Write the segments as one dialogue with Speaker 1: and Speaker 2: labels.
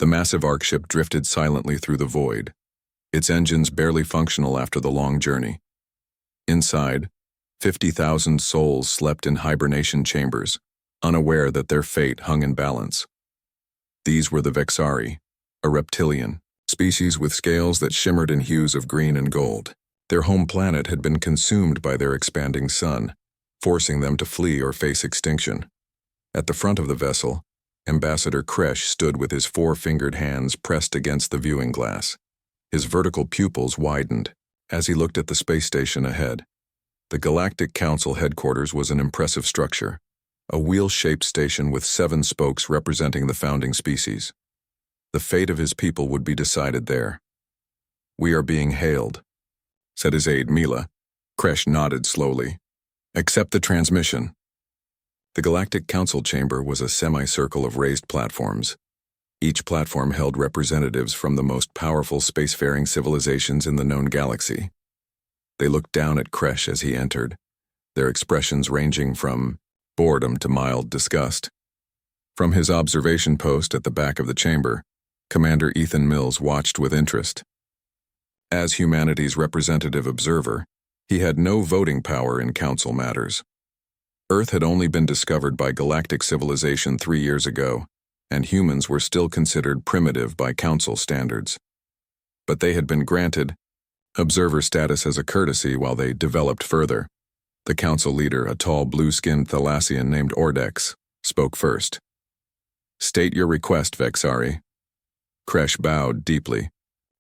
Speaker 1: The massive arc ship drifted silently through the void, its engines barely functional after the long journey. Inside, 50,000 souls slept in hibernation chambers, unaware that their fate hung in balance. These were the Vexari, a reptilian species with scales that shimmered in hues of green and gold. Their home planet had been consumed by their expanding sun, forcing them to flee or face extinction. At the front of the vessel, Ambassador Kresh stood with his four-fingered hands pressed against the viewing glass. His vertical pupils widened as he looked at the space station ahead. The Galactic Council headquarters was an impressive structure, a wheel-shaped station with 7 spokes representing the founding species. The fate of his people would be decided there. "We are being hailed," said his aide Mila. Kresh nodded slowly. "Accept the transmission." The Galactic Council chamber was a semicircle of raised platforms. Each platform held representatives from the most powerful spacefaring civilizations in the known galaxy. They looked down at Kresh as he entered, their expressions ranging from boredom to mild disgust. From his observation post at the back of the chamber, Commander Ethan Mills watched with interest. As humanity's representative observer, he had no voting power in council matters. Earth had only been discovered by galactic civilization 3 years ago, and humans were still considered primitive by council standards. But they had been granted observer status as a courtesy while they developed further. The council leader, a tall blue-skinned Thalassian named Ordex, spoke first. "State your request, Vexari." Kresh bowed deeply.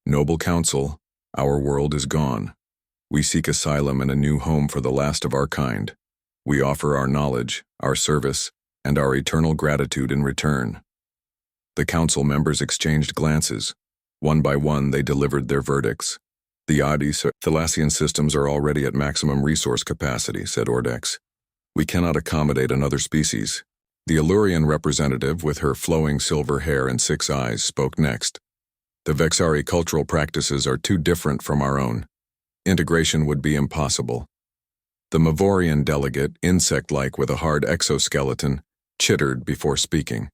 Speaker 1: "Noble Council, our world is gone. We seek asylum and a new home for the last of our kind. We offer our knowledge, our service, and our eternal gratitude in return." The council members exchanged glances. One by one, they delivered their verdicts. "The Thalassian systems are already at maximum resource capacity," said Ordex. "We cannot accommodate another species." The Allurian representative, with her flowing silver hair and 6 eyes, spoke next. "The Vexari cultural practices are too different from our own. Integration would be impossible." The Mavorian delegate, insect-like with a hard exoskeleton, chittered before speaking.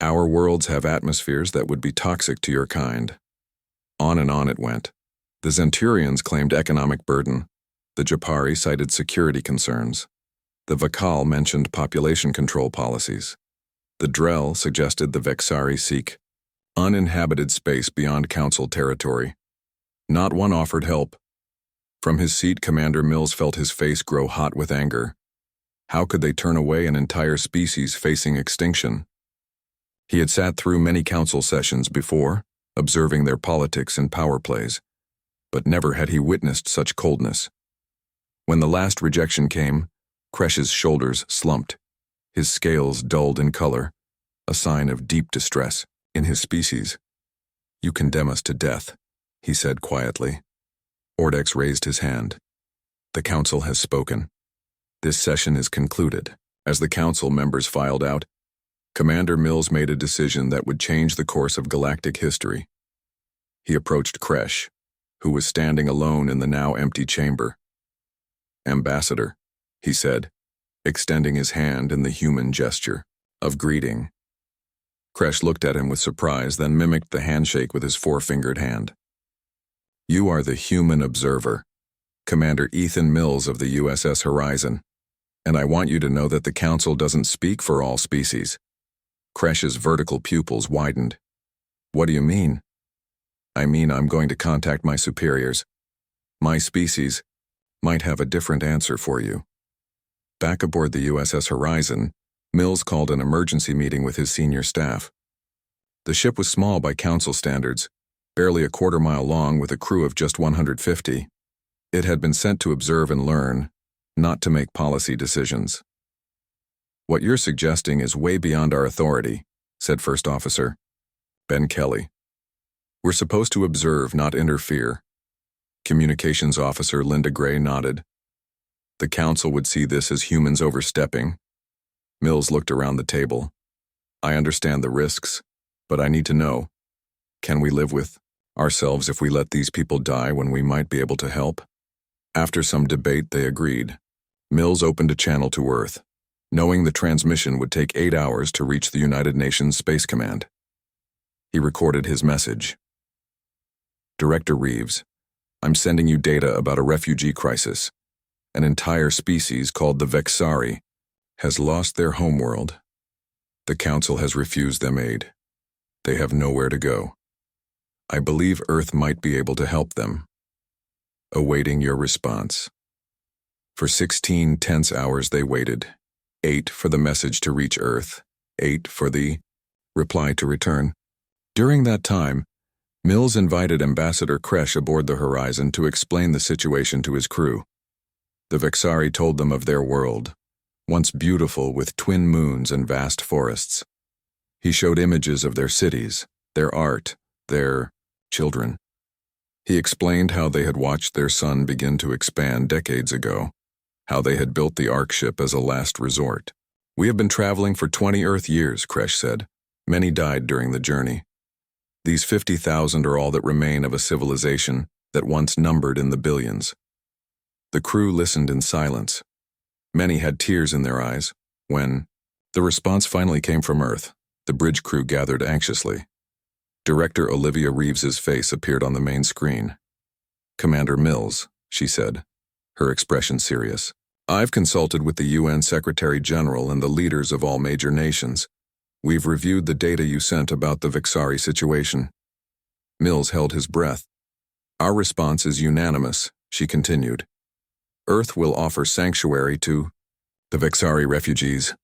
Speaker 1: "Our worlds have atmospheres that would be toxic to your kind." On and on it went. The Zenturians claimed economic burden. The Japari cited security concerns. The Vakal mentioned population control policies. The Drell suggested the Vexari seek uninhabited space beyond council territory. Not one offered help. From his seat, Commander Mills felt his face grow hot with anger. How could they turn away an entire species facing extinction? He had sat through many council sessions before, observing their politics and power plays, but never had he witnessed such coldness. When the last rejection came, Kresh's shoulders slumped, his scales dulled in color, a sign of deep distress in his species. "You condemn us to death," he said quietly. Ordex raised his hand. "The council has spoken. This session is concluded." As the council members filed out, Commander Mills made a decision that would change the course of galactic history. He approached Kresh, who was standing alone in the now empty chamber. "Ambassador," he said, extending his hand in the human gesture of greeting. Kresh looked at him with surprise, then mimicked the handshake with his four-fingered hand. "You are the human observer, Commander Ethan Mills of the USS Horizon, and I want you to know that the Council doesn't speak for all species." Kresh's vertical pupils widened. "What do you mean?" "I mean I'm going to contact my superiors. My species might have a different answer for you." Back aboard the USS Horizon, Mills called an emergency meeting with his senior staff. The ship was small by council standards, barely a quarter-mile long with a crew of just 150. It had been sent to observe and learn, not to make policy decisions. "What you're suggesting is way beyond our authority," said First Officer Ben Kelly. "We're supposed to observe, not interfere." Communications Officer Linda Gray nodded. "The Council would see this as humans overstepping." Mills looked around the table. "I understand the risks, but I need to know, can we live with ourselves if we let these people die when we might be able to help?" After some debate, they agreed. Mills opened a channel to Earth, knowing the transmission would take 8 hours to reach the United Nations Space Command. He recorded his message. Director Reeves, I'm sending you data about a refugee crisis. An entire species called the Vexari has lost their homeworld. The Council has refused them aid. They have nowhere to go. I believe Earth might be able to help them. Awaiting your response. For 16 tense hours they waited. 8 for the message to reach Earth. 8 for the reply to return. During that time, Mills invited Ambassador Kresh aboard the Horizon to explain the situation to his crew. The Vexari told them of their world, once beautiful with twin moons and vast forests. He showed images of their cities, their art, their children. He explained how they had watched their sun begin to expand decades ago, how they had built the Ark ship as a last resort. We have been traveling for 20 Earth years, Kresh said. Many died during the journey. These 50,000 are all that remain of a civilization that once numbered in the billions. The crew listened in silence. Many had tears in their eyes when the response finally came from Earth. The bridge crew gathered anxiously. Director Olivia Reeves's face appeared on the main screen. Commander Mills, she said, her expression serious. I've consulted with the UN Secretary General and the leaders of all major nations. We've reviewed the data you sent about the Vexari situation. Mills held his breath. Our response is unanimous, she continued. Earth will offer sanctuary to the Vexari refugees.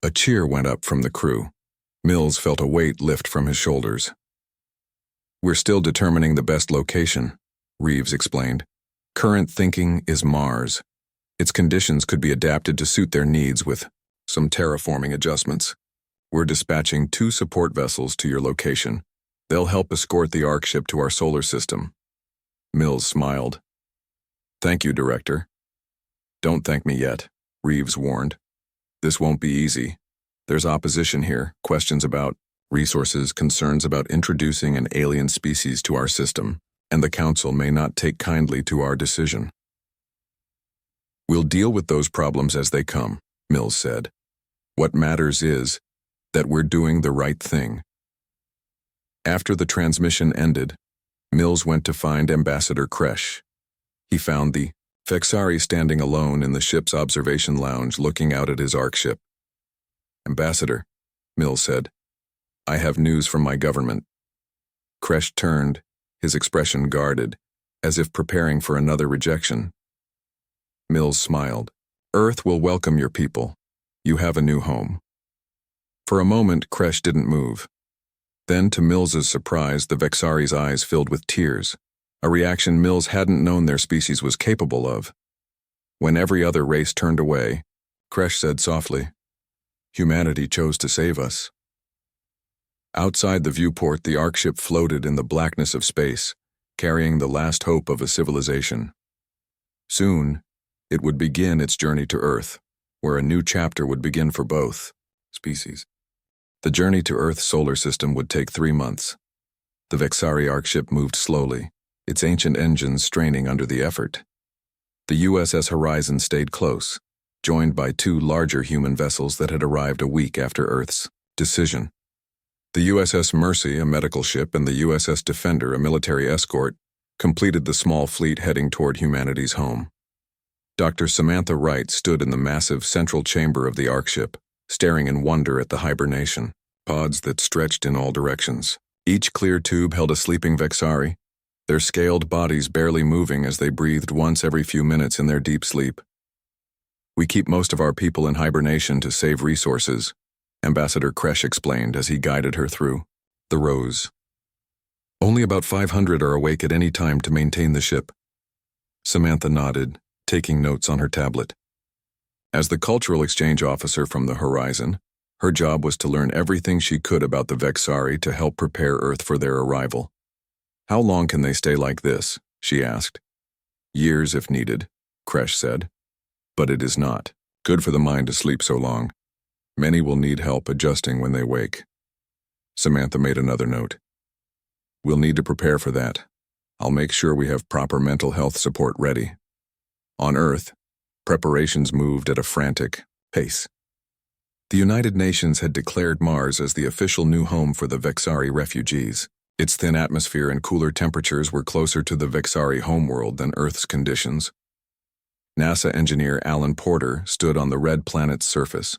Speaker 1: A cheer went up from the crew. Mills felt a weight lift from his shoulders. We're still determining the best location, Reeves explained. Current thinking is Mars. Its conditions could be adapted to suit their needs with some terraforming adjustments. We're dispatching 2 support vessels to your location. They'll help escort the Ark ship to our solar system. Mills smiled. Thank you, Director. Don't thank me yet, Reeves warned. This won't be easy. There's opposition here, questions about resources, concerns about introducing an alien species to our system, and the Council may not take kindly to our decision. We'll deal with those problems as they come, Mills said. What matters is that we're doing the right thing. After the transmission ended, Mills went to find Ambassador Kresh. He found the Vexari standing alone in the ship's observation lounge looking out at his Ark ship. Ambassador, Mills said, I have news from my government. Kresh turned, his expression guarded, as if preparing for another rejection. Mills smiled. Earth will welcome your people. You have a new home. For a moment, Kresh didn't move. Then, to Mills's surprise, the Vexari's eyes filled with tears, a reaction Mills hadn't known their species was capable of. When every other race turned away, Kresh said softly, Humanity chose to save us. Outside the viewport, the Ark ship floated in the blackness of space, carrying the last hope of a civilization. Soon, it would begin its journey to Earth, where a new chapter would begin for both species. The journey to Earth's solar system would take 3 months. The Vexari Ark ship moved slowly, its ancient engines straining under the effort. The USS Horizon stayed close, joined by 2 larger human vessels that had arrived a week after Earth's decision. The USS Mercy, a medical ship, and the USS Defender, a military escort, completed the small fleet heading toward humanity's home. Dr. Samantha Wright stood in the massive central chamber of the Ark ship, staring in wonder at the hibernation, pods that stretched in all directions. Each clear tube held a sleeping Vexari, their scaled bodies barely moving as they breathed once every few minutes in their deep sleep. We keep most of our people in hibernation to save resources, Ambassador Kresh explained as he guided her through the rows. Only about 500 are awake at any time to maintain the ship. Samantha nodded, taking notes on her tablet. As the cultural exchange officer from the Horizon, her job was to learn everything she could about the Vexari to help prepare Earth for their arrival. How long can they stay like this? She asked. Years if needed, Kresh said. But it is not good for the mind to sleep so long. Many will need help adjusting when they wake. Samantha made another note. We'll need to prepare for that. I'll make sure we have proper mental health support ready. On Earth, preparations moved at a frantic pace. The United Nations had declared Mars as the official new home for the Vexari refugees. Its thin atmosphere and cooler temperatures were closer to the Vexari homeworld than Earth's conditions. NASA engineer Alan Porter stood on the red planet's surface,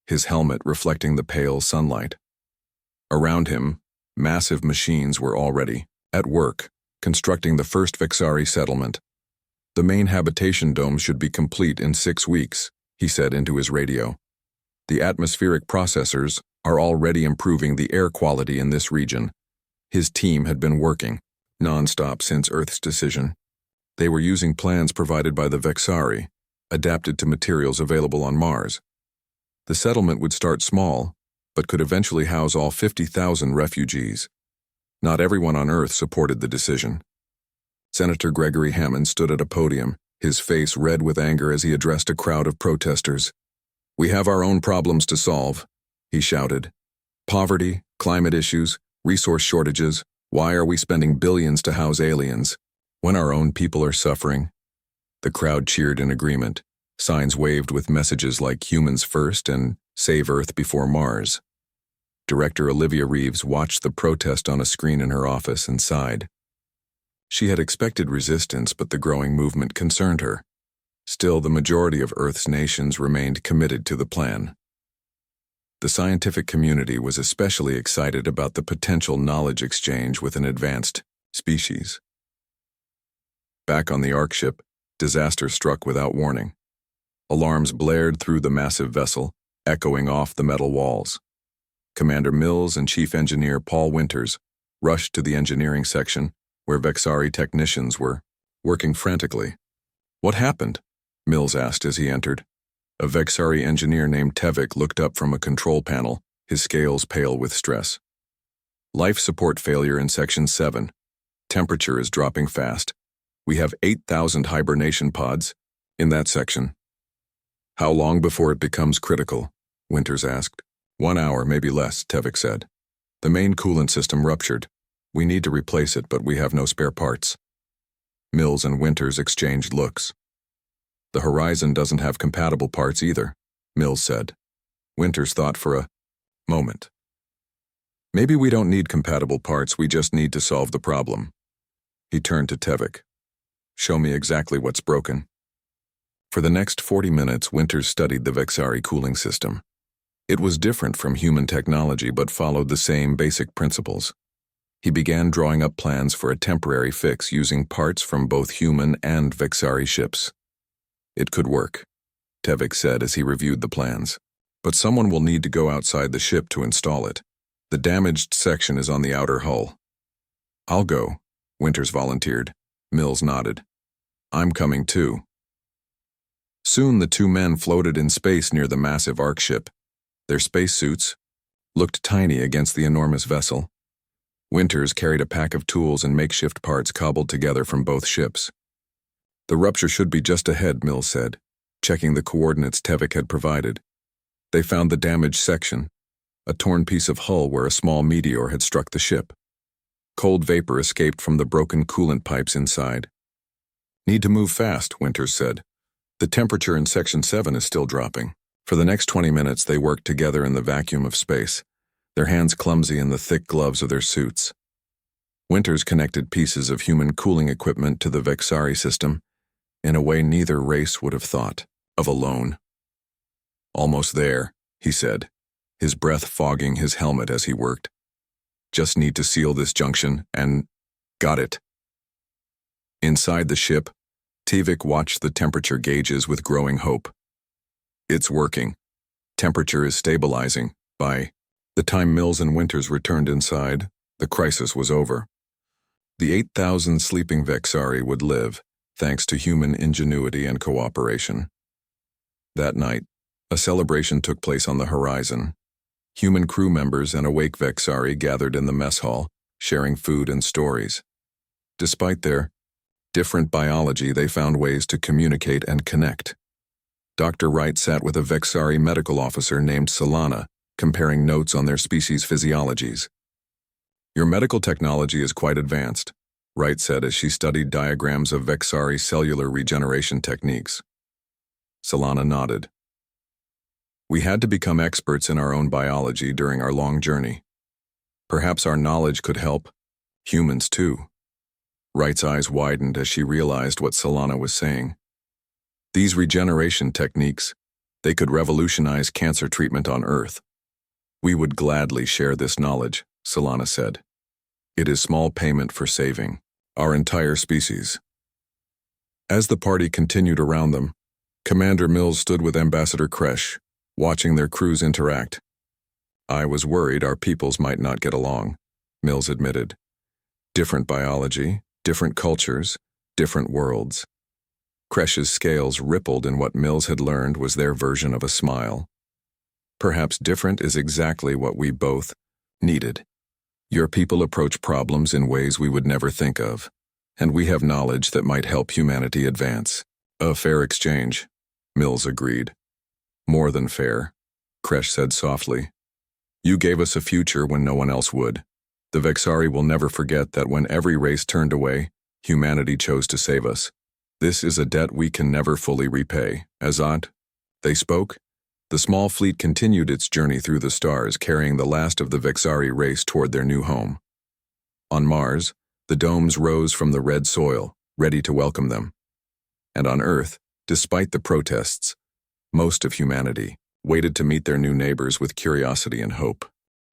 Speaker 1: his helmet reflecting the pale sunlight. Around him, massive machines were already at work, constructing the first Vexari settlement. The main habitation dome should be complete in 6 weeks, he said into his radio. The atmospheric processors are already improving the air quality in this region. His team had been working non-stop since Earth's decision. They were using plans provided by the Vexari, adapted to materials available on Mars. The settlement would start small, but could eventually house all 50,000 refugees. Not everyone on Earth supported the decision. Senator Gregory Hammond stood at a podium, his face red with anger as he addressed a crowd of protesters. "We have our own problems to solve," he shouted. "Poverty, climate issues, resource shortages. Why are we spending billions to house aliens when our own people are suffering?" The crowd cheered in agreement. Signs waved with messages like "Humans first" and "Save Earth before Mars." Director Olivia Reeves watched the protest on a screen in her office and sighed. She had expected resistance, but the growing movement concerned her. Still, the majority of Earth's nations remained committed to the plan. The scientific community was especially excited about the potential knowledge exchange with an advanced species. Back on the Ark ship, disaster struck without warning. Alarms blared through the massive vessel, echoing off the metal walls. Commander Mills and Chief Engineer Paul Winters rushed to the engineering section, where Vexari technicians were working frantically. "What happened?" Mills asked as he entered. A Vexari engineer named Tevik looked up from a control panel, his scales pale with stress. "Life support failure in Section 7. Temperature is dropping fast. We have 8,000 hibernation pods in that section." "How long before it becomes critical?" Winters asked. "1 hour, maybe less," Tevik said. "The main coolant system ruptured. We need to replace it, but we have no spare parts." Mills and Winters exchanged looks. "The Horizon doesn't have compatible parts either," Mills said. Winters thought for a moment. "Maybe we don't need compatible parts, we just need to solve the problem." He turned to Tevik. "Show me exactly what's broken." For the next 40 minutes, Winters studied the Vexari cooling system. It was different from human technology but followed the same basic principles. He began drawing up plans for a temporary fix using parts from both human and Vexari ships. "It could work," Tevik said as he reviewed the plans. "But someone will need to go outside the ship to install it. The damaged section is on the outer hull." "I'll go," Winters volunteered. Mills nodded. "I'm coming too." Soon the two men floated in space near the massive Ark ship. Their spacesuits looked tiny against the enormous vessel. Winters carried a pack of tools and makeshift parts cobbled together from both ships. "The rupture should be just ahead," Mills said, checking the coordinates Tevik had provided. They found the damaged section, a torn piece of hull where a small meteor had struck the ship. Cold vapor escaped from the broken coolant pipes inside. "Need to move fast," Winters said. "The temperature in Section 7 is still dropping." For the next 20 minutes, they worked together in the vacuum of space, their hands clumsy in the thick gloves of their suits. Winters connected pieces of human cooling equipment to the Vexari system in a way neither race would have thought of alone. "Almost there," he said, his breath fogging his helmet as he worked. "Just need to seal this junction and got it." Inside the ship, Tevik watched the temperature gauges with growing hope. "It's working. Temperature is stabilizing. By the time Mills and Winters returned inside, the crisis was over. The 8,000 sleeping Vexari would live, thanks to human ingenuity and cooperation. That night, a celebration took place on the Horizon. Human crew members and awake Vexari gathered in the mess hall, sharing food and stories. Despite their different biology, they found ways to communicate and connect. Dr. Wright sat with a Vexari medical officer named Solana, comparing notes on their species' physiologies. "Your medical technology is quite advanced," Wright said as she studied diagrams of Vexari cellular regeneration techniques. Solana nodded. We had to become experts in our own biology during our long journey. Perhaps our knowledge could help humans too. Wright's eyes widened as she realized what Solana was saying. These regeneration techniques, they could revolutionize cancer treatment on Earth. We would gladly share this knowledge, Solana said. It is small payment for saving our entire species. As the party continued around them, Commander Mills stood with Ambassador Kresh, watching their crews interact. I was worried our peoples might not get along, Mills admitted. Different biology, different cultures, different worlds. Kresh's scales rippled in what Mills had learned was their version of a smile. Perhaps different is exactly what we both needed. Your people approach problems in ways we would never think of, and we have knowledge that might help humanity advance. A fair exchange, Mills agreed. More than fair, Kresh said softly. You gave us a future when no one else would. The Vexari will never forget that when every race turned away, humanity chose to save us. This is a debt we can never fully repay. Azat, they spoke. The small fleet continued its journey through the stars, carrying the last of the Vexari race toward their new home. On Mars, the domes rose from the red soil, ready to welcome them. And on Earth, despite the protests, most of humanity waited to meet their new neighbors with curiosity and hope.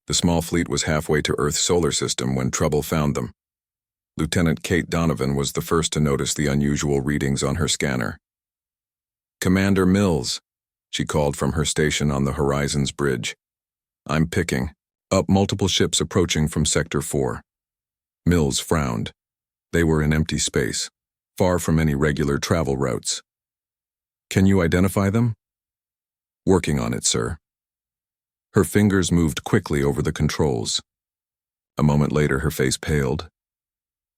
Speaker 1: The small fleet was halfway to Earth's solar system when trouble found them. Lieutenant Kate Donovan was the first to notice the unusual readings on her scanner. Commander Mills, she called from her station on the Horizons Bridge. I'm picking up multiple ships approaching from Sector 4. Mills frowned. They were in empty space, far from any regular travel routes. Can you identify them? Working on it, sir. Her fingers moved quickly over the controls. A moment later, her face paled.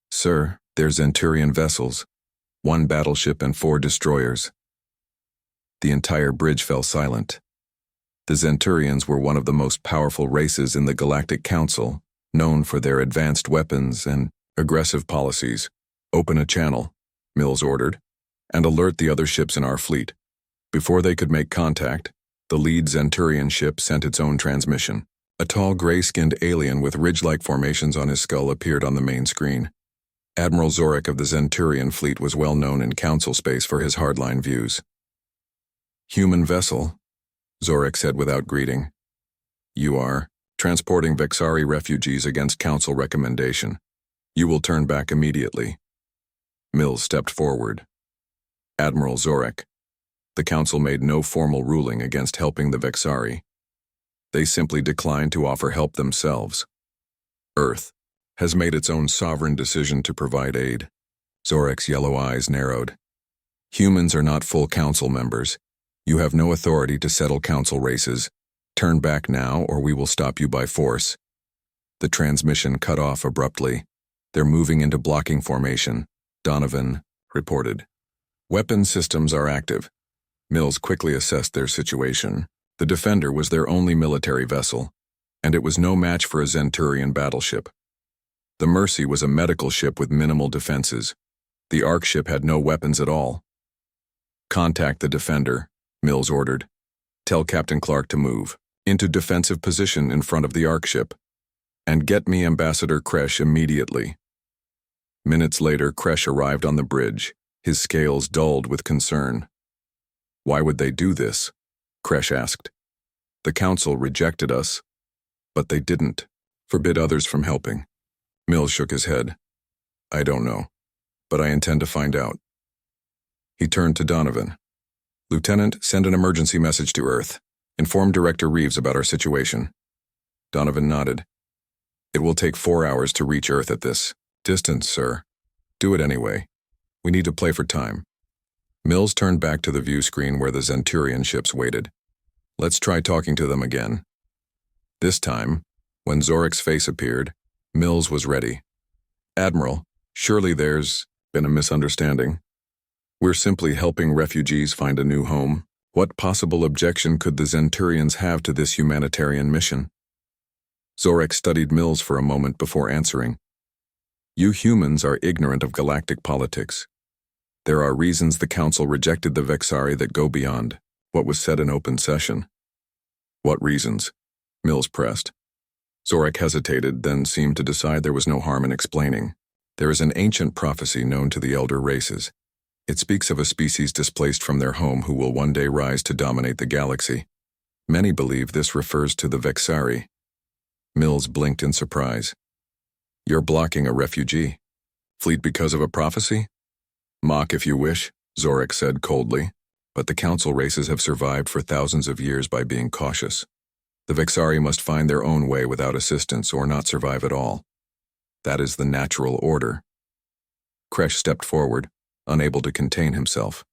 Speaker 1: Sir, they're Zenturian vessels, 1 battleship and 4 destroyers. The entire bridge fell silent. The Zenturians were one of the most powerful races in the Galactic Council, known for their advanced weapons and aggressive policies. Open a channel, Mills ordered, and alert the other ships in our fleet. Before they could make contact, the lead Zenturian ship sent its own transmission. A tall gray-skinned alien with ridge-like formations on his skull appeared on the main screen. Admiral Zorik of the Zenturian fleet was well known in Council space for his hardline views. Human vessel, Zorik said without greeting. You are transporting Vexari refugees against Council recommendation. You will turn back immediately. Mills stepped forward. Admiral Zorik, the Council made no formal ruling against helping the Vexari. They simply declined to offer help themselves. Earth has made its own sovereign decision to provide aid. Zorik's yellow eyes narrowed. Humans are not full Council members. You have no authority to settle Council races. Turn back now or we will stop you by force. The transmission cut off abruptly. They're moving into blocking formation, Donovan reported. Weapon systems are active. Mills quickly assessed their situation. The Defender was their only military vessel, and it was no match for a Zenturian battleship. The Mercy was a medical ship with minimal defenses. The Ark ship had no weapons at all. Contact the Defender, Mills ordered. Tell Captain Clark to move into defensive position in front of the Ark ship. And get me Ambassador Kresh immediately. Minutes later, Kresh arrived on the bridge, his scales dulled with concern. Why would they do this? Kresh asked. The Council rejected us, but they didn't forbid others from helping. Mills shook his head. I don't know, but I intend to find out. He turned to Donovan. Lieutenant, send an emergency message to Earth. Inform Director Reeves about our situation. Donovan nodded. It will take 4 hours to reach Earth at this distance, sir. Do it anyway. We need to play for time. Mills turned back to the view screen where the Zenturian ships waited. Let's try talking to them again. This time, when Zorik's face appeared, Mills was ready. Admiral, surely there's been a misunderstanding. We're simply helping refugees find a new home. What possible objection could the Zenturians have to this humanitarian mission? Zorik studied Mills for a moment before answering. You humans are ignorant of galactic politics. There are reasons the Council rejected the Vexari that go beyond what was said in open session. What reasons? Mills pressed. Zorak hesitated, then seemed to decide there was no harm in explaining. There is an ancient prophecy known to the elder races. It speaks of a species displaced from their home who will one day rise to dominate the galaxy. Many believe this refers to the Vexari. Mills blinked in surprise. You're blocking a refugee? Fleet because of a prophecy? Mock if you wish, Zorak said coldly, but the council races have survived for thousands of years by being cautious. The Vexari must find their own way without assistance or not survive at all. That is the natural order. Kresh stepped forward, unable to contain himself.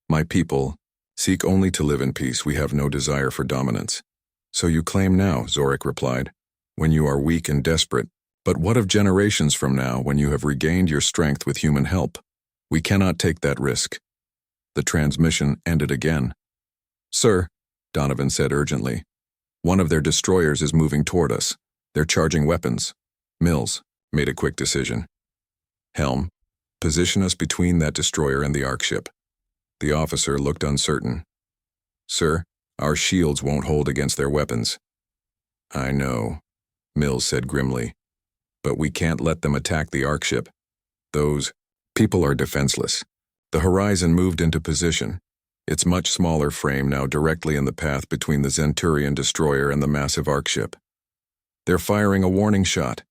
Speaker 1: My people seek only to live in peace. We have no desire for dominance. So you claim now, Zorak replied, when you are weak and desperate. But what of generations from now when you have regained your strength with human help? We cannot take that risk. The transmission ended again. Sir, Donovan said urgently, one of their destroyers is moving toward us. They're charging weapons. Mills made a quick decision. Helm, position us between that destroyer and the Ark ship. The officer looked uncertain. Sir, our shields won't hold against their weapons. I know, Mills said grimly. But we can't let them attack the Ark ship. Those people are defenseless. The Horizon moved into position, its much smaller frame now directly in the path between the Zenturian destroyer and the massive Ark ship. They're firing a warning shot,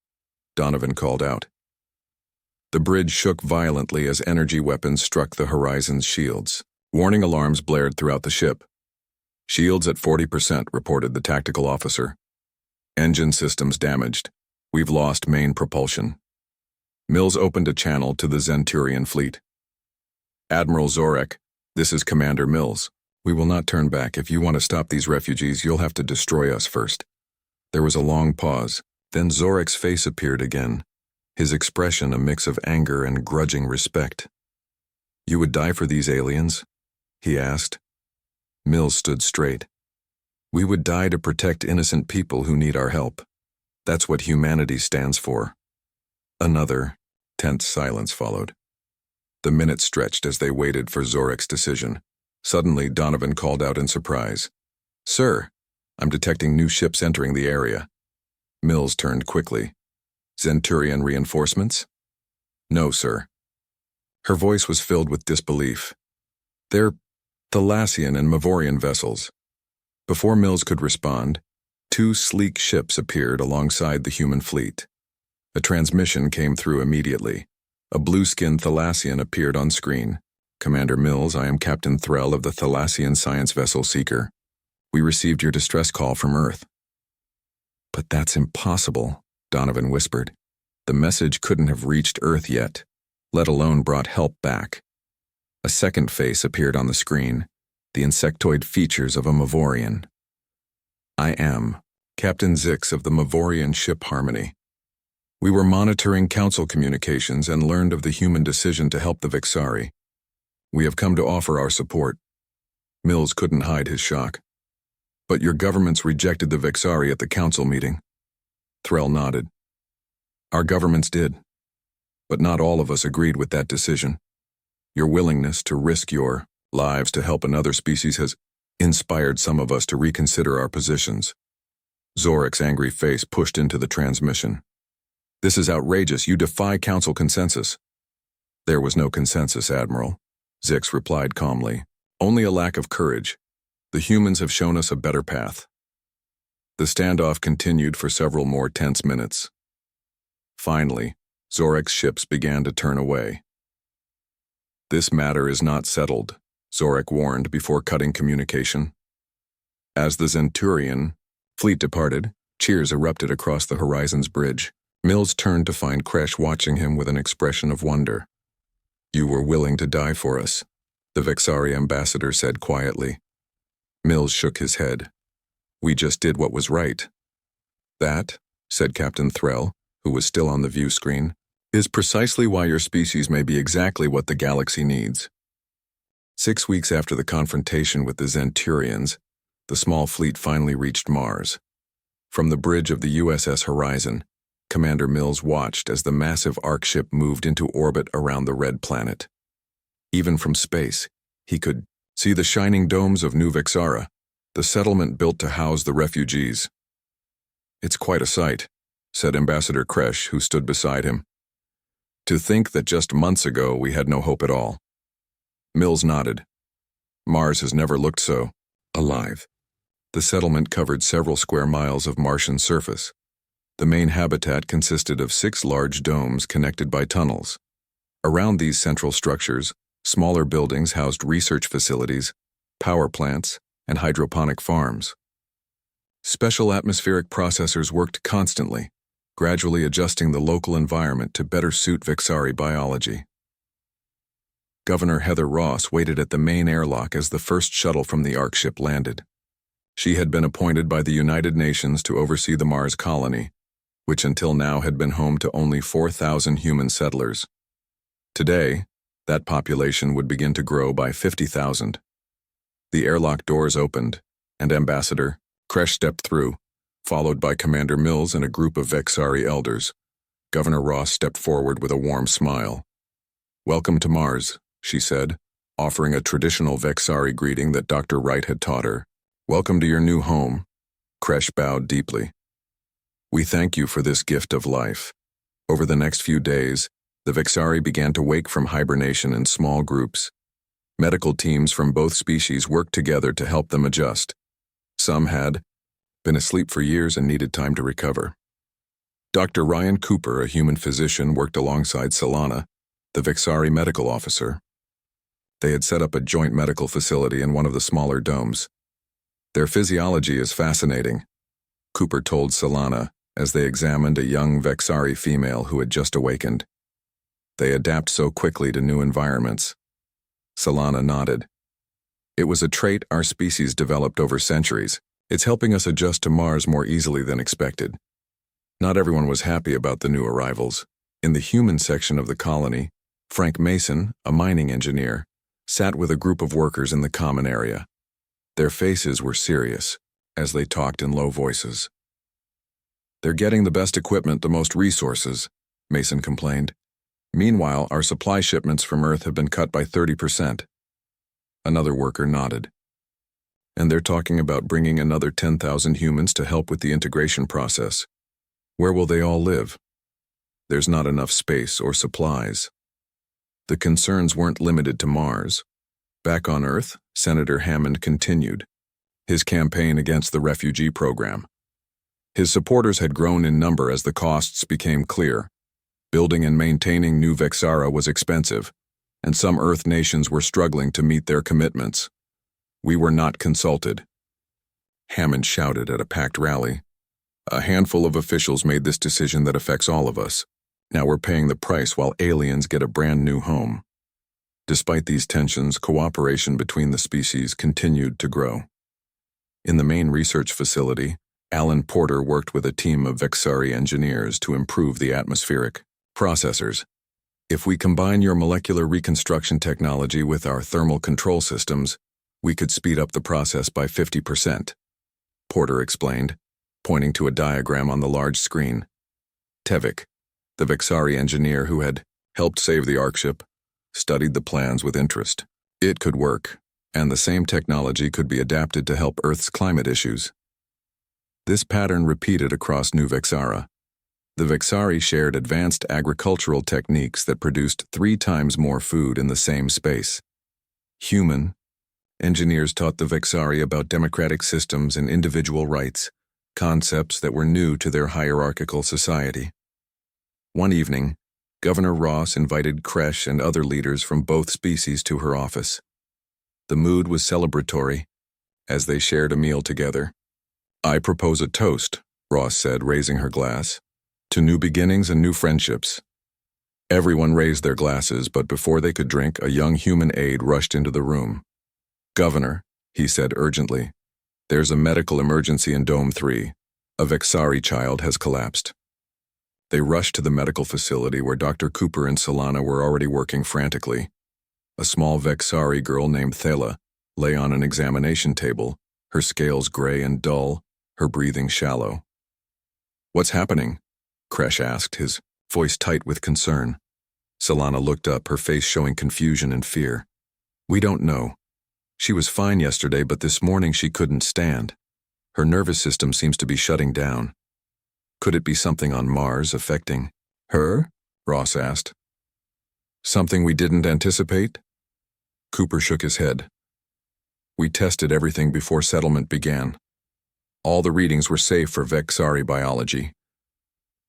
Speaker 1: Donovan called out. The bridge shook violently as energy weapons struck the Horizon's shields. Warning alarms blared throughout the ship. Shields at 40%, reported the tactical officer. Engine systems damaged. We've lost main propulsion. Mills opened a channel to the Zenturian fleet. Admiral Zorak, this is Commander Mills. We will not turn back. If you want to stop these refugees, you'll have to destroy us first. There was a long pause. Then Zorak's face appeared again, his expression a mix of anger and grudging respect. You would die for these aliens? He asked. Mills stood straight. We would die to protect innocent people who need our help. That's what humanity stands for. Another tense silence followed. The minutes stretched as they waited for Zorak's decision. Suddenly, Donovan called out in surprise. Sir, I'm detecting new ships entering the area. Mills turned quickly. Zenturian reinforcements? No, sir. Her voice was filled with disbelief. They're Thalassian and Mavorian vessels. Before Mills could respond, two sleek ships appeared alongside the human fleet. A transmission came through immediately. A blue-skinned Thalassian appeared on screen. Commander Mills, I am Captain Threll of the Thalassian science vessel Seeker. We received your distress call from Earth. But that's impossible, Donovan whispered. The message couldn't have reached Earth yet, let alone brought help back. A second face appeared on the screen, the insectoid features of a Mavorian. I am Captain Zix of the Mavorian ship Harmony. We were monitoring council communications and learned of the human decision to help the Vexari. We have come to offer our support. Mills couldn't hide his shock. But your governments rejected the Vexari at the council meeting. Threll nodded. Our governments did. But not all of us agreed with that decision. Your willingness to risk your lives to help another species has inspired some of us to reconsider our positions. Zorak's angry face pushed into the transmission. This is outrageous. You defy council consensus. There was no consensus, Admiral. Zix replied calmly. Only a lack of courage. The humans have shown us a better path. The standoff continued for several more tense minutes. Finally, Zorak's ships began to turn away. This matter is not settled, Zorak warned before cutting communication. As the Zenturian fleet departed, cheers erupted across the Horizon's bridge. Mills turned to find Kresh watching him with an expression of wonder. You were willing to die for us, the Vexari ambassador said quietly. Mills shook his head. We just did what was right. That, said Captain Threll, who was still on the view screen, is precisely why your species may be exactly what the galaxy needs. 6 weeks after the confrontation with the Zenturians, the small fleet finally reached Mars. From the bridge of the USS Horizon, Commander Mills watched as the massive Ark ship moved into orbit around the red planet. Even from space, he could see the shining domes of New Vexara, the settlement built to house the refugees. It's quite a sight, said Ambassador Kresh, who stood beside him. To think that just months ago we had no hope at all. Mills nodded. Mars has never looked so alive. The settlement covered several square miles of Martian surface. The main habitat consisted of 6 large domes connected by tunnels. Around these central structures, smaller buildings housed research facilities, power plants, and hydroponic farms. Special atmospheric processors worked constantly, gradually adjusting the local environment to better suit Vexari biology. Governor Heather Ross waited at the main airlock as the first shuttle from the Ark ship landed. She had been appointed by the United Nations to oversee the Mars colony, which until now had been home to only 4,000 human settlers. Today, that population would begin to grow by 50,000. The airlock doors opened, and Ambassador Kresh stepped through, followed by Commander Mills and a group of Vexari elders. Governor Ross stepped forward with a warm smile. "Welcome to Mars," she said, offering a traditional Vexari greeting that Dr. Wright had taught her. "Welcome to your new home." Kresh bowed deeply. "We thank you for this gift of life." Over the next few days, the Vexari began to wake from hibernation in small groups. Medical teams from both species worked together to help them adjust. Some had been asleep for years and needed time to recover. Dr. Ryan Cooper, a human physician, worked alongside Solana, the Vexari medical officer. They had set up a joint medical facility in one of the smaller domes. "Their physiology is fascinating," Cooper told Solana as they examined a young Vexari female who had just awakened. "They adapt so quickly to new environments." Solana nodded. "It was a trait our species developed over centuries. It's helping us adjust to Mars more easily than expected." Not everyone was happy about the new arrivals. In the human section of the colony, Frank Mason, a mining engineer, sat with a group of workers in the common area. Their faces were serious, as they talked in low voices. "They're getting the best equipment, the most resources," Mason complained. "Meanwhile, our supply shipments from Earth have been cut by 30%. Another worker nodded. "And they're talking about bringing another 10,000 humans to help with the integration process. Where will they all live? There's not enough space or supplies." The concerns weren't limited to Mars. Back on Earth, Senator Hammond continued his campaign against the refugee program. His supporters had grown in number as the costs became clear. Building and maintaining new Vexara was expensive, and some Earth nations were struggling to meet their commitments. "We were not consulted," Hammond shouted at a packed rally. "A handful of officials made this decision that affects all of us. Now we're paying the price while aliens get a brand new home." Despite these tensions, cooperation between the species continued to grow. In the main research facility, Alan Porter worked with a team of Vexari engineers to improve the atmospheric processors. "If we combine your molecular reconstruction technology with our thermal control systems, we could speed up the process by 50%, Porter explained, pointing to a diagram on the large screen. Tevik, the Vexari engineer who had helped save the Ark ship, studied the plans with interest. It could work, and the same technology could be adapted to help Earth's climate issues. This pattern repeated across New Vexara. The Vexari shared advanced agricultural techniques that produced 3 times more food in the same space. Human engineers taught the Vexari about democratic systems and individual rights, concepts that were new to their hierarchical society. One evening, Governor Ross invited Kresh and other leaders from both species to her office. The mood was celebratory as they shared a meal together. "I propose a toast," Ross said, raising her glass, "to new beginnings and new friendships." Everyone raised their glasses, but before they could drink, a young human aide rushed into the room. "Governor," he said urgently, "there's a medical emergency in Dome 3. A Vexari child has collapsed." They rushed to the medical facility where Dr. Cooper and Solana were already working frantically. A small Vexari girl named Thela lay on an examination table, her scales gray and dull, her breathing shallow. "What's happening?" Kresh asked, his voice tight with concern. Solana looked up, her face showing confusion and fear. "We don't know. She was fine yesterday, but this morning she couldn't stand. Her nervous system seems to be shutting down. Could it be something on Mars affecting her? Ross asked. Something we didn't anticipate? Cooper shook his head. We tested everything before settlement began. All the readings were safe for Vexari biology.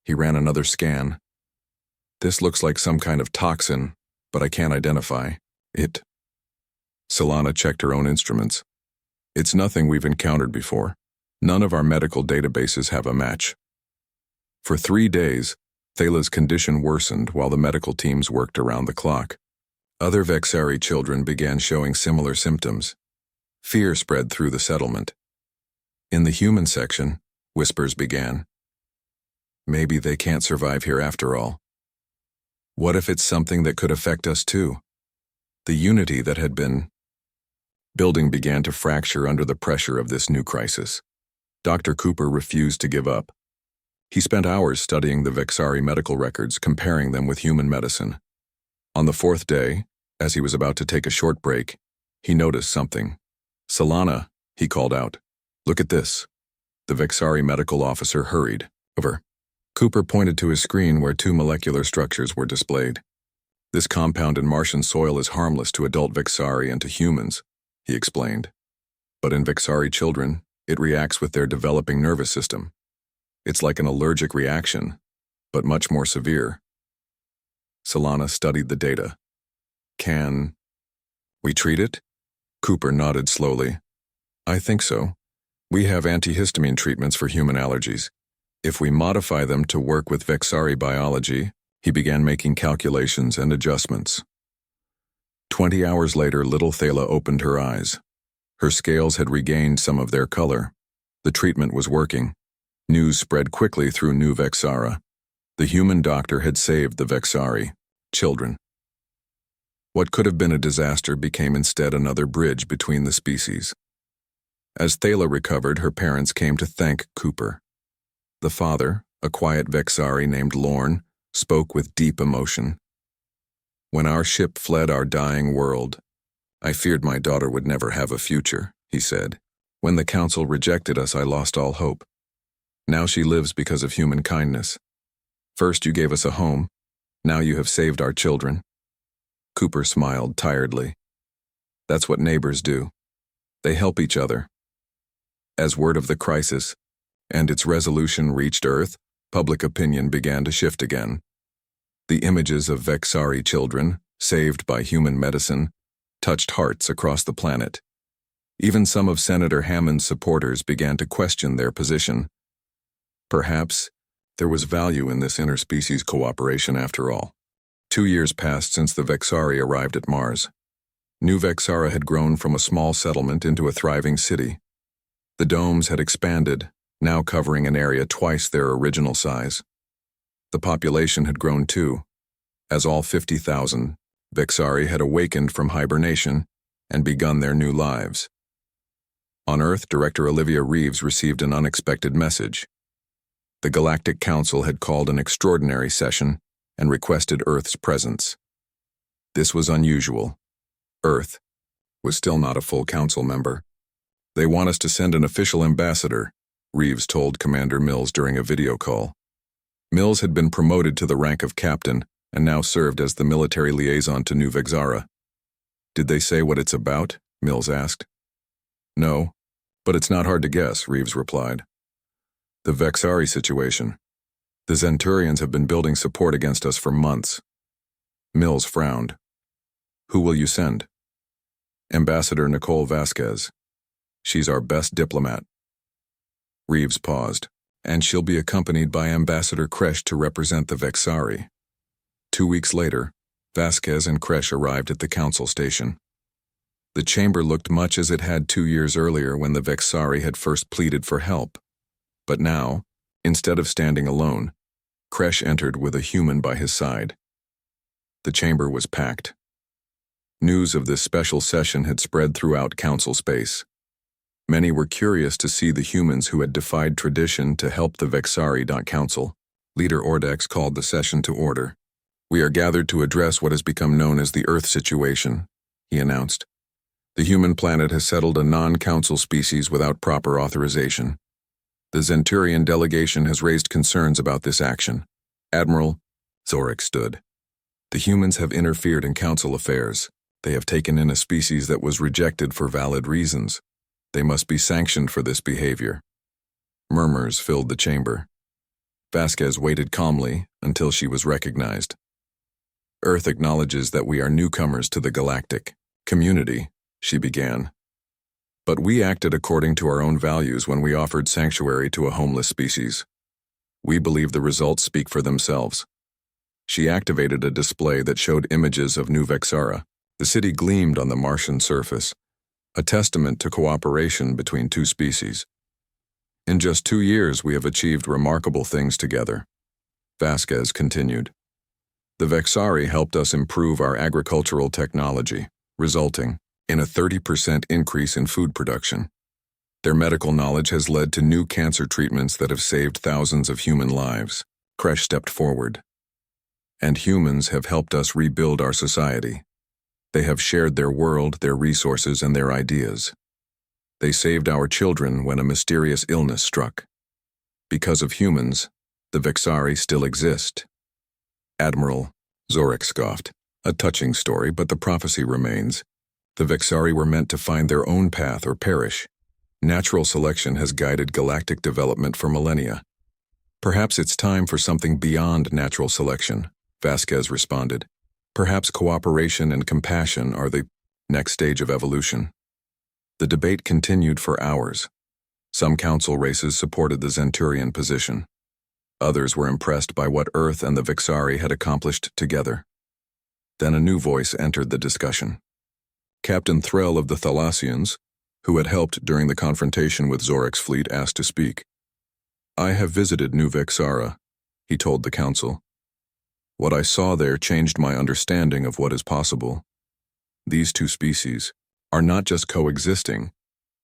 Speaker 1: He ran another scan. This looks like some kind of toxin, but I can't identify it. Solana checked her own instruments. It's nothing we've encountered before. None of our medical databases have a match. For 3 days, Thala's condition worsened while the medical teams worked around the clock. Other Vexari children began showing similar symptoms. Fear spread through the settlement. In the human section, whispers began. Maybe they can't survive here after all. What if it's something that could affect us too? The unity that had been building began to fracture under the pressure of this new crisis. Dr. Cooper refused to give up. He spent hours studying the Vexari medical records, comparing them with human medicine. On the 4th day, as he was about to take a short break, he noticed something. Solana, he called out. Look at this. The Vexari medical officer hurried over. Cooper pointed to his screen where 2 molecular structures were displayed. This compound in Martian soil is harmless to adult Vexari and to humans, he explained. But in Vexari children, it reacts with their developing nervous system. It's like an allergic reaction, but much more severe. Solana studied the data. Can we treat it? Cooper nodded slowly. I think so. We have antihistamine treatments for human allergies. If we modify them to work with Vexari biology, he began making calculations and adjustments. 20 hours later, little Thala opened her eyes. Her scales had regained some of their color. The treatment was working. News spread quickly through New Vexara. The human doctor had saved the Vexari children. What could have been a disaster became instead another bridge between the species. As Thala recovered, her parents came to thank Cooper. The father, a quiet Vexari named Lorne, spoke with deep emotion. When our ship fled our dying world, I feared my daughter would never have a future, he said. When the council rejected us, I lost all hope. Now she lives because of human kindness. First you gave us a home, now you have saved our children. Cooper smiled tiredly. That's what neighbors do. They help each other. As word of the crisis and its resolution reached Earth, public opinion began to shift again. The images of Vexari children, saved by human medicine, touched hearts across the planet. Even some of Senator Hammond's supporters began to question their position. Perhaps there was value in this interspecies cooperation after all. 2 years passed since the Vexari arrived at Mars. New Vexara had grown from a small settlement into a thriving city. The domes had expanded, now covering an area twice their original size. The population had grown too, as all 50,000 Vexari had awakened from hibernation and begun their new lives. On Earth, Director Olivia Reeves received an unexpected message. The Galactic Council had called an extraordinary session and requested Earth's presence. This was unusual. Earth was still not a full council member. They want us to send an official ambassador, Reeves told Commander Mills during a video call. Mills had been promoted to the rank of captain and now served as the military liaison to New Vexara. Did they say what it's about? Mills asked. No, but it's not hard to guess, Reeves replied. The Vexari situation. The Zenturians have been building support against us for months. Mills frowned. Who will you send? Ambassador Nicole Vasquez. She's our best diplomat. Reeves paused. And she'll be accompanied by Ambassador Kresh to represent the Vexari. 2 weeks later, Vasquez and Kresh arrived at the council station. The chamber looked much as it had 2 years earlier when the Vexari had first pleaded for help. But now, instead of standing alone, Kresh entered with a human by his side. The chamber was packed. News of this special session had spread throughout council space. Many were curious to see the humans who had defied tradition to help the Vexari. Council. Leader Ordex called the session to order. We are gathered to address what has become known as the Earth situation, he announced. The human planet has settled a non-council species without proper authorization. The Zenturian delegation has raised concerns about this action. Admiral, Zorik stood. The humans have interfered in council affairs. They have taken in a species that was rejected for valid reasons. They must be sanctioned for this behavior. Murmurs filled the chamber. Vasquez waited calmly until she was recognized. Earth acknowledges that we are newcomers to the galactic community, she began. But we acted according to our own values when we offered sanctuary to a homeless species. We believe the results speak for themselves. She activated a display that showed images of New Vexara. The city gleamed on the Martian surface, a testament to cooperation between two species. In just 2 years, we have achieved remarkable things together. Vasquez continued. The Vexari helped us improve our agricultural technology, resulting in a 30% increase in food production. Their medical knowledge has led to new cancer treatments that have saved thousands of human lives. Kresh stepped forward. And humans have helped us rebuild our society. They have shared their world, their resources, and their ideas. They saved our children when a mysterious illness struck. Because of humans, the Vexari still exist. Admiral, Zorik scoffed. A touching story, but the prophecy remains. The Vexari were meant to find their own path or perish. Natural selection has guided galactic development for millennia. Perhaps it's time for something beyond natural selection, Vasquez responded. Perhaps cooperation and compassion are the next stage of evolution. The debate continued for hours. Some council races supported the Zenturian position. Others were impressed by what Earth and the Vexari had accomplished together. Then a new voice entered the discussion. Captain Threll of the Thalassians, who had helped during the confrontation with Zorik's fleet, asked to speak. I have visited New Vexara, he told the council. What I saw there changed my understanding of what is possible. These two species are not just coexisting,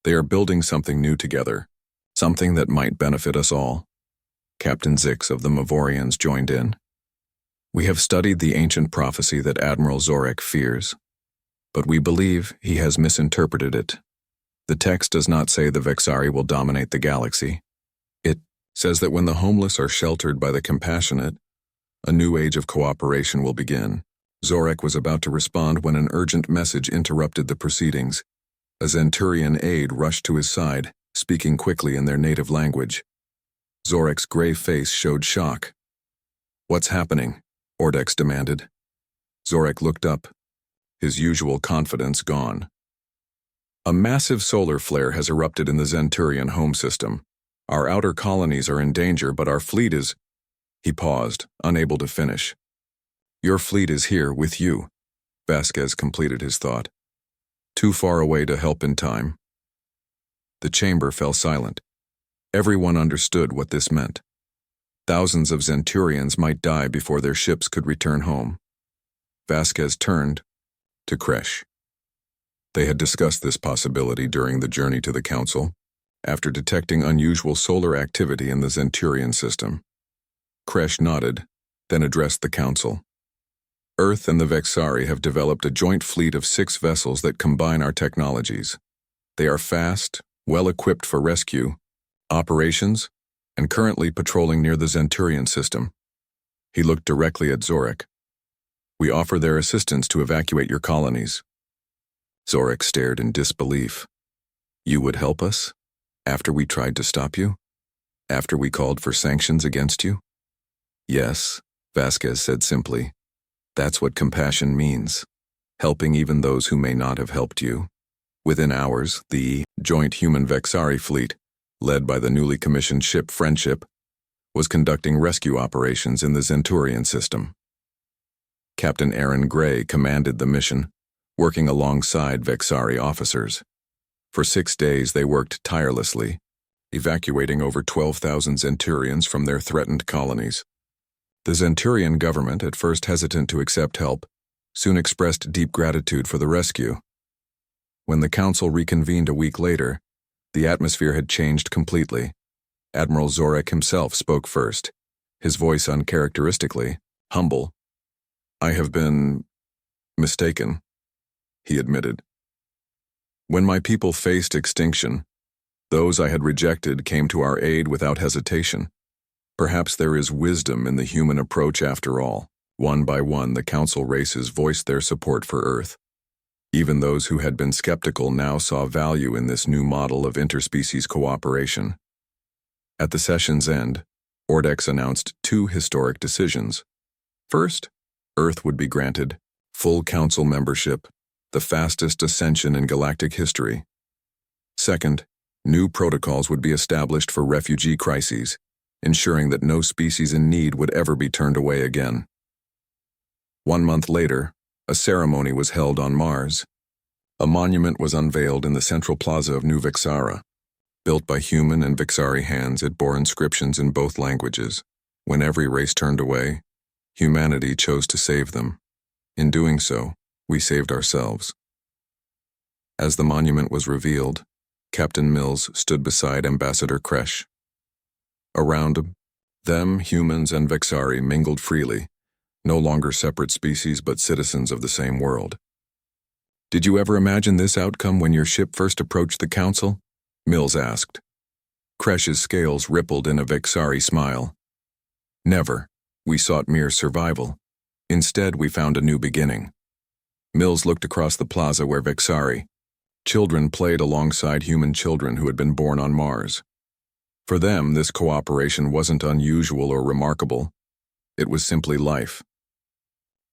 Speaker 1: they are building something new together, something that might benefit us all. Captain Zix of the Mavorians joined in. We have studied the ancient prophecy that Admiral Zorik fears, but we believe he has misinterpreted it. The text does not say the Vexari will dominate the galaxy. It says that when the homeless are sheltered by the compassionate, a new age of cooperation will begin. Zorik was about to respond when an urgent message interrupted the proceedings. A Zenturian aide rushed to his side, speaking quickly in their native language. Zorik's gray face showed shock. What's happening? Ordex demanded. Zorik looked up, his usual confidence gone. A massive solar flare has erupted in the Zenturian home system. Our outer colonies are in danger, but our fleet is... He paused, unable to finish. Your fleet is here with you, Vasquez completed his thought. Too far away to help in time. The chamber fell silent. Everyone understood what this meant. Thousands of Zenturians might die before their ships could return home. Vasquez turned to Kresh. They had discussed this possibility during the journey to the council, after detecting unusual solar activity in the Zenturian system. Kresh nodded, then addressed the council. Earth and the Vexari have developed a joint fleet of 6 vessels that combine our technologies. They are fast, well-equipped for rescue, operations, and currently patrolling near the Zenturian system. He looked directly at Zorik. We offer their assistance to evacuate your colonies. Zorik stared in disbelief. You would help us? After we tried to stop you? After we called for sanctions against you? Yes, Vasquez said simply. That's what compassion means. Helping even those who may not have helped you. Within hours, the joint human Vexari fleet, led by the newly commissioned ship Friendship, was conducting rescue operations in the Zenturian system. Captain Aaron Gray commanded the mission, working alongside Vexari officers. For 6 days they worked tirelessly, evacuating over 12,000 Zenturians from their threatened colonies. The Zenturian government, at first hesitant to accept help, soon expressed deep gratitude for the rescue. When the council reconvened a week later, the atmosphere had changed completely. Admiral Zorik himself spoke first, his voice uncharacteristically humble. I have been mistaken, he admitted. When my people faced extinction, those I had rejected came to our aid without hesitation. Perhaps there is wisdom in the human approach after all. One by one, the council races voiced their support for Earth. Even those who had been skeptical now saw value in this new model of interspecies cooperation. At the session's end, Ordex announced two historic decisions. First, Earth would be granted full council membership, the fastest ascension in galactic history. Second, new protocols would be established for refugee crises, ensuring that no species in need would ever be turned away again. 1 month later, a ceremony was held on Mars. A monument was unveiled in the central plaza of New Vixara. Built by human and Vixari hands, it bore inscriptions in both languages. When every race turned away, humanity chose to save them. In doing so, we saved ourselves. As the monument was revealed, Captain Mills stood beside Ambassador Kresh. Around them, humans and Vixari mingled freely, no longer separate species but citizens of the same world. Did you ever imagine this outcome when your ship first approached the council? Mills asked. Kresh's scales rippled in a Vixari smile. Never. We sought mere survival. Instead, we found a new beginning. Mills looked across the plaza where Vixari children played alongside human children who had been born on Mars. For them, this cooperation wasn't unusual or remarkable. It was simply life.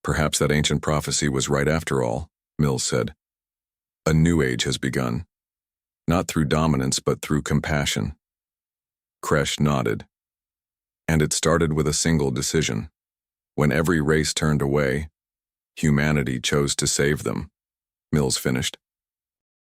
Speaker 1: Perhaps that ancient prophecy was right after all, Mills said. A new age has begun. Not through dominance, but through compassion. Kresh nodded. And it started with a single decision. When every race turned away, humanity chose to save them, Mills finished.